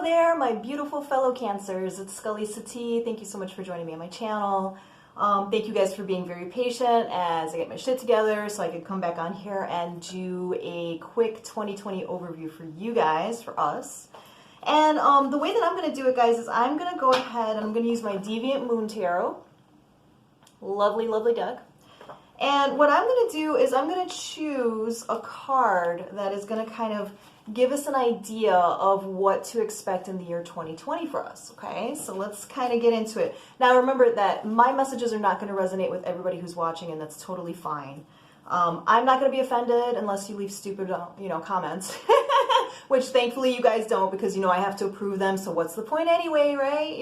there, my beautiful fellow Cancers. It's Skully Sati. Thank you so much for joining me on my channel. Thank you guys for being very patient as I get my shit together so I could come back on here and do a quick 2020 overview for you guys, for us. And the way that I'm going to do it, guys, is I'm going to go ahead and I'm going to use my Deviant Moon Tarot. Lovely, lovely deck. And what I'm going to do is I'm going to choose a card that is going to kind of give us an idea of what to expect in the year 2020 for us, okay? So let's kind of get into it. Now remember that my messages are not going to resonate with everybody who's watching, and that's totally fine. I'm not going to be offended unless you leave stupid, comments, which thankfully you guys don't, because, I have to approve them, so what's the point anyway, right?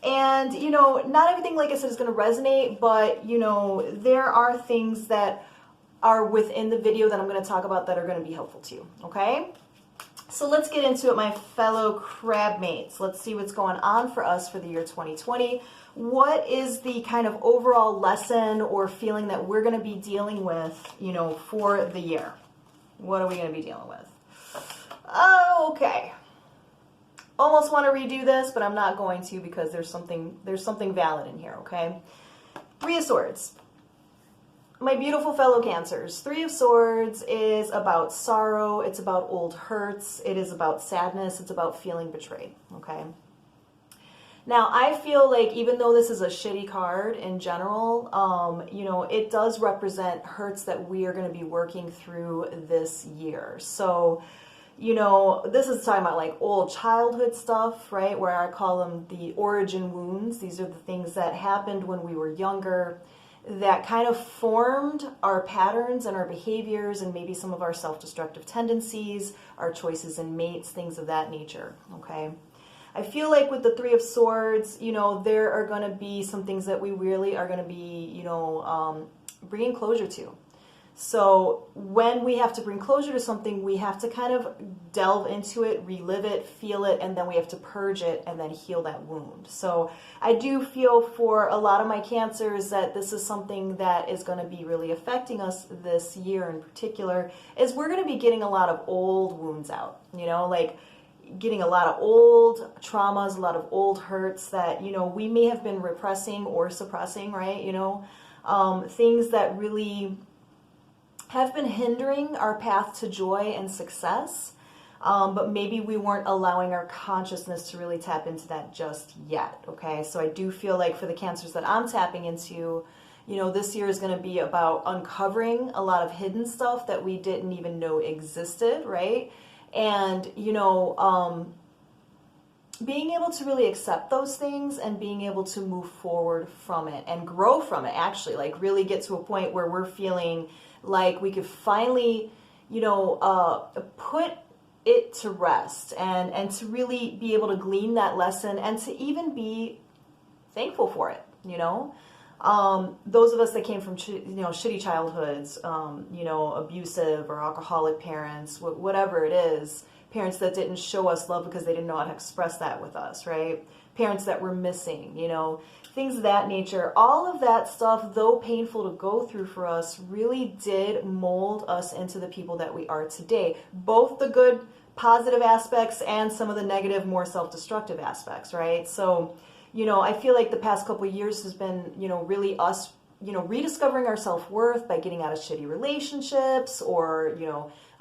And, not everything, like I said, is going to resonate, but, there are things that are within the video that I'm going to talk about that are going to be helpful to you, okay? So let's get into it, my fellow crab mates. Let's see what's going on for us for the year 2020. What is the kind of overall lesson or feeling that we're going to be dealing with, for the year? What are we going to be dealing with? Okay. Almost want to redo this, but I'm not going to, because there's something valid in here, okay? Three of Swords. My beautiful fellow Cancers, Three of Swords is about sorrow, it's about old hurts, it is about sadness, it's about feeling betrayed, okay? Now, I feel like even though this is a shitty card in general, it does represent hurts that we are going to be working through this year. So, this is talking about like old childhood stuff, right? Where I call them the origin wounds. These are the things that happened when we were younger that kind of formed our patterns and our behaviors and maybe some of our self-destructive tendencies, our choices in mates, things of that nature, okay? I feel like with the Three of Swords, there are going to be some things that we really are going to be, bringing closure to. So when we have to bring closure to something, we have to kind of delve into it, relive it, feel it, and then we have to purge it and then heal that wound. So I do feel for a lot of my Cancers that this is something that is going to be really affecting us this year in particular, is we're going to be getting a lot of old wounds out, like getting a lot of old traumas, a lot of old hurts that, we may have been repressing or suppressing, right? Things that really have been hindering our path to joy and success, but maybe we weren't allowing our consciousness to really tap into that just yet, okay? So I do feel like for the Cancers that I'm tapping into, this year is going to be about uncovering a lot of hidden stuff that we didn't even know existed, right? And, being able to really accept those things and being able to move forward from it and grow from it, actually, like really get to a point where we're feeling like we could finally, put it to rest and to really be able to glean that lesson and to even be thankful for it, Those of us that came from, shitty childhoods, abusive or alcoholic parents, whatever it is, parents that didn't show us love because they didn't know how to express that with us, right? Parents that were missing, things of that nature. All of that stuff, though painful to go through for us, really did mold us into the people that we are today. Both the good, positive aspects and some of the negative, more self-destructive aspects, right? So, I feel like the past couple of years has been, really us, rediscovering our self-worth by getting out of shitty relationships or,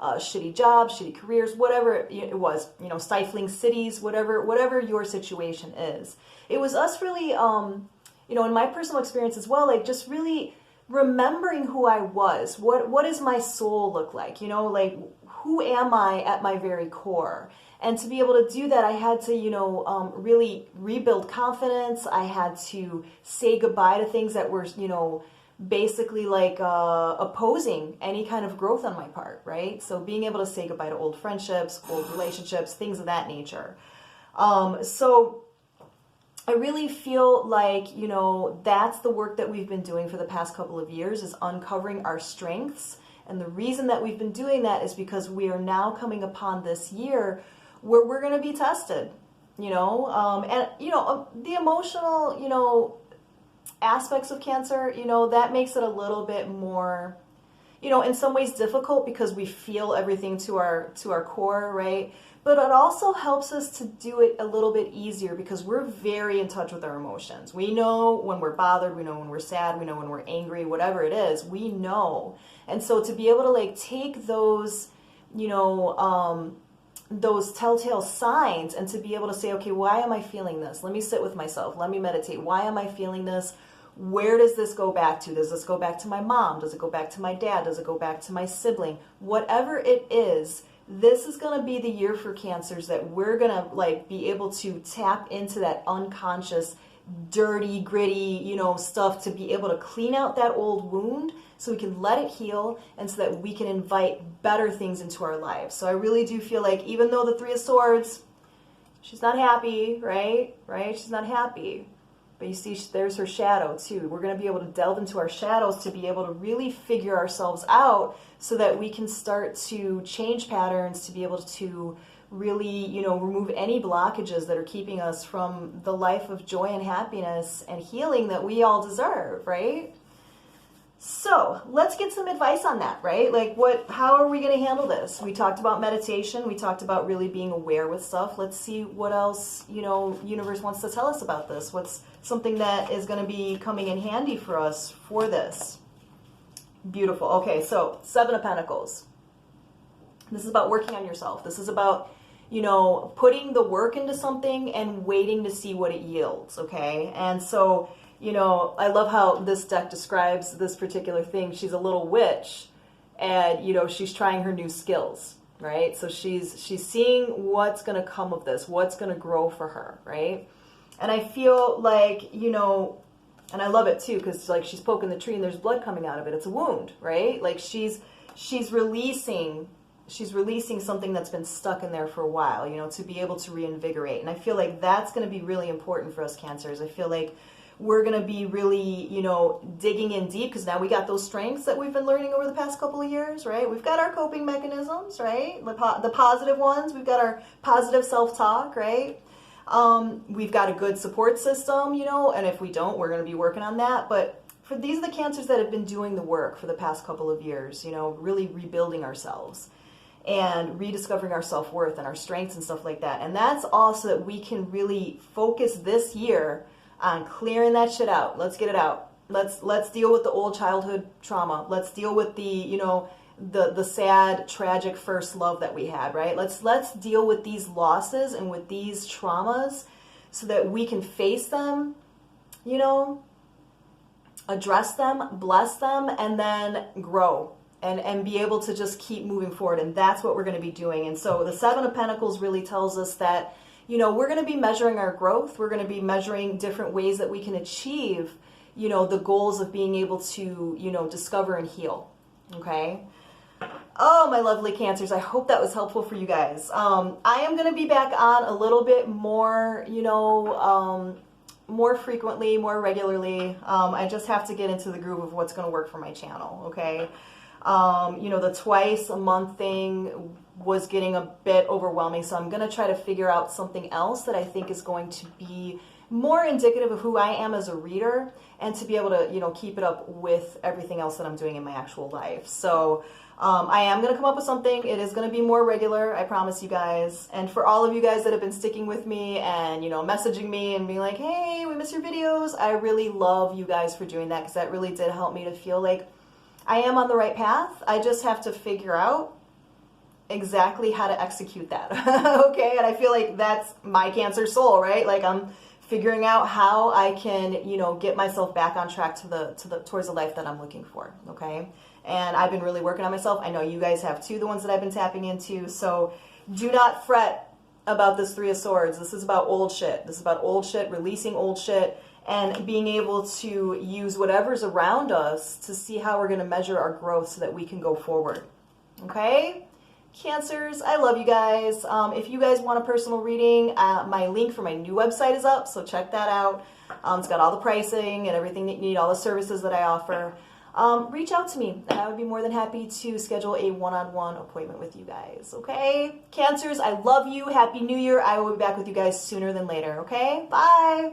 shitty jobs, shitty careers, whatever it was, stifling cities, whatever your situation is. It was us really, in my personal experience as well, like just really remembering who I was. What does my soul look like? Like who am I at my very core? And to be able to do that, I had to, really rebuild confidence. I had to say goodbye to things that were, basically like opposing any kind of growth on my part, right? So being able to say goodbye to old friendships, old relationships, things of that nature. So I really feel like, that's the work that we've been doing for the past couple of years, is uncovering our strengths. And the reason that we've been doing that is because we are now coming upon this year where we're going to be tested, and, the emotional, aspects of Cancer, that makes it a little bit more, you know, in some ways difficult because we feel everything to our core, right? But it also helps us to do it a little bit easier because we're very in touch with our emotions. We know when we're bothered, we know when we're sad, we know when we're angry, whatever it is, we know. And so to be able to like take those, you know, those telltale signs and to be able to say, okay, why am I feeling this? Let me sit with myself. Let me meditate. Why am I feeling this? Where does this go back to? Does this go back to my mom? Does it go back to my dad? Does it go back to my sibling? Whatever it is, this is going to be the year for Cancers that we're going to like be able to tap into that unconscious, dirty, gritty, you know, stuff to be able to clean out that old wound so we can let it heal and so that we can invite better things into our lives. So I really do feel like even though the Three of Swords, she's not happy, right? She's not happy. But you see, there's her shadow too. We're going to be able to delve into our shadows to be able to really figure ourselves out so that we can start to change patterns, to be able to really, you know, remove any blockages that are keeping us from the life of joy and happiness and healing that we all deserve, right? So let's get some advice on that, right? Like how are we going to handle this? We talked about meditation. We talked about really being aware with stuff. Let's see what else, you know, universe wants to tell us about this. What's something that is going to be coming in handy for us for this? Beautiful. Okay, so Seven of Pentacles. This is about working on yourself. This is about, you know, putting the work into something and waiting to see what it yields, okay? And so, you know, I love how this deck describes this particular thing. She's a little witch and, you know, she's trying her new skills, right? So she's seeing what's going to come of this, what's going to grow for her, right? And I feel like, you know, and I love it too, because like she's poking the tree and there's blood coming out of it. It's a wound, right? Like she's releasing something that's been stuck in there for a while, you know, to be able to reinvigorate. And I feel like that's going to be really important for us Cancers. I feel like we're going to be really, you know, digging in deep because now we got those strengths that we've been learning over the past couple of years, right? We've got our coping mechanisms, right? The positive ones. We've got our positive self-talk, right? We've got a good support system, you know, and if we don't, we're going to be working on that. But for these are the Cancers that have been doing the work for the past couple of years, you know, really rebuilding ourselves and rediscovering our self-worth and our strengths and stuff like that. And that's all so that we can really focus this year on clearing that shit out. Let's get it out. Let's deal with the old childhood trauma. Let's deal with the, you know, the sad, tragic first love that we had, right? Let's deal with these losses and with these traumas so that we can face them, you know, address them, bless them, and then grow and be able to just keep moving forward. And that's what we're going to be doing. And so the Seven of Pentacles really tells us that, you know, we're going to be measuring our growth. We're going to be measuring different ways that we can achieve, you know, the goals of being able to, you know, discover and heal. Okay. Oh, my lovely Cancers. I hope that was helpful for you guys. I am going to be back on a little bit more, you know, more frequently, more regularly. I just have to get into the groove of what's going to work for my channel. Okay. You know, the twice a month thing was getting a bit overwhelming, so I'm going to try to figure out something else that I think is going to be more indicative of who I am as a reader and to be able to, you know, keep it up with everything else that I'm doing in my actual life. So I am going to come up with something. It is going to be more regular, I promise you guys. And for all of you guys that have been sticking with me and, you know, messaging me and being like, hey, we miss your videos, I really love you guys for doing that because that really did help me to feel like I am on the right path. I just have to figure out exactly how to execute that. Okay. And I feel like that's my Cancer soul, right? Like I'm figuring out how I can, you know, get myself back on track towards the life that I'm looking for. Okay. And I've been really working on myself. I know you guys have too, the ones that I've been tapping into. So do not fret about this Three of Swords. This is about old shit. This is about old shit, releasing old shit, and being able to use whatever's around us to see how we're going to measure our growth so that we can go forward. Okay? Cancers, I love you guys. If you guys want a personal reading, my link for my new website is up, so check that out. It's got all the pricing and everything that you need, all the services that I offer. Reach out to me, and I would be more than happy to schedule a one-on-one appointment with you guys, okay? Cancers, I love you. Happy New Year. I will be back with you guys sooner than later, okay? Bye!